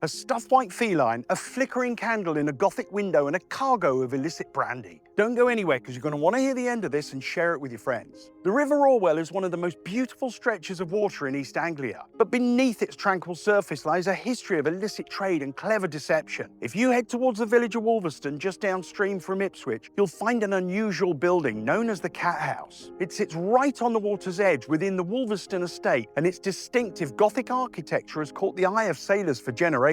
A stuffed white feline, a flickering candle in a Gothic window, and a cargo of illicit brandy. Don't go anywhere because you're going to want to hear the end of this and share it with your friends. The River Orwell is one of the most beautiful stretches of water in East Anglia, but beneath its tranquil surface lies a history of illicit trade and clever deception. If you head towards the village of Woolverstone just downstream from Ipswich, you'll find an unusual building known as the Cat House. It sits right on the water's edge within the Woolverstone estate, and its distinctive Gothic architecture has caught the eye of sailors for generations.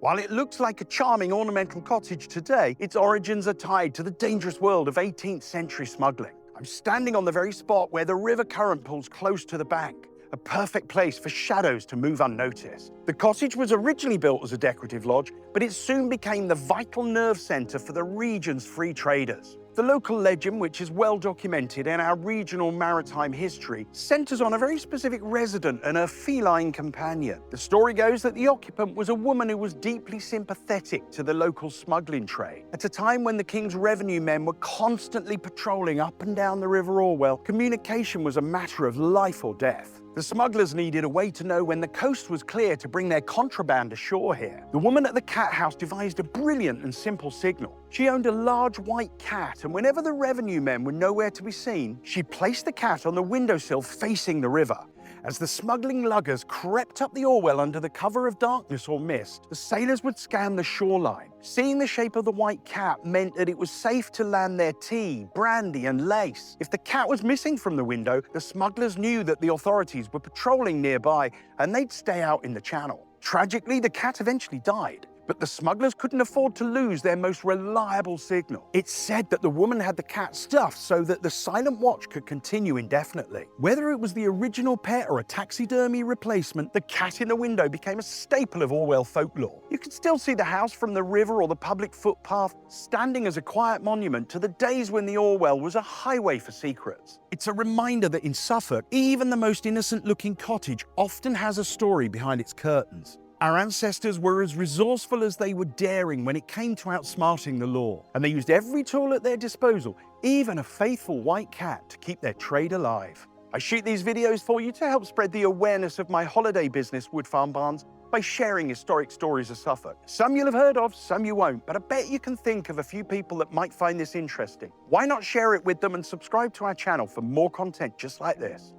While it looks like a charming ornamental cottage today, its origins are tied to the dangerous world of 18th century smuggling. I'm standing on the very spot where the river current pulls close to the bank, a perfect place for shadows to move unnoticed. The cottage was originally built as a decorative lodge, but it soon became the vital nerve centre for the region's free traders. The local legend, which is well documented in our regional maritime history, centres on a very specific resident and her feline companion. The story goes that the occupant was a woman who was deeply sympathetic to the local smuggling trade. At a time when the king's revenue men were constantly patrolling up and down the River Orwell, communication was a matter of life or death. The smugglers needed a way to know when the coast was clear to bring their contraband ashore here. The woman at the cat house devised a brilliant and simple signal. She owned a large white cat, and whenever the revenue men were nowhere to be seen, she placed the cat on the windowsill facing the river. As the smuggling luggers crept up the Orwell under the cover of darkness or mist, the sailors would scan the shoreline. Seeing the shape of the white cat meant that it was safe to land their tea, brandy, and lace. If the cat was missing from the window, the smugglers knew that the authorities were patrolling nearby and they'd stay out in the channel. Tragically, the cat eventually died, but the smugglers couldn't afford to lose their most reliable signal. It's said that the woman had the cat stuffed so that the silent watch could continue indefinitely. Whether it was the original pet or a taxidermy replacement, the cat in the window became a staple of Orwell folklore. You can still see the house from the river or the public footpath, standing as a quiet monument to the days when the Orwell was a highway for secrets. It's a reminder that in Suffolk, even the most innocent-looking cottage often has a story behind its curtains. Our ancestors were as resourceful as they were daring when it came to outsmarting the law, and they used every tool at their disposal, even a faithful white cat, to keep their trade alive. I shoot these videos for you to help spread the awareness of my holiday business, Woodfarm Barns, by sharing historic stories of Suffolk. Some you'll have heard of, some you won't, but I bet you can think of a few people that might find this interesting. Why not share it with them and subscribe to our channel for more content just like this?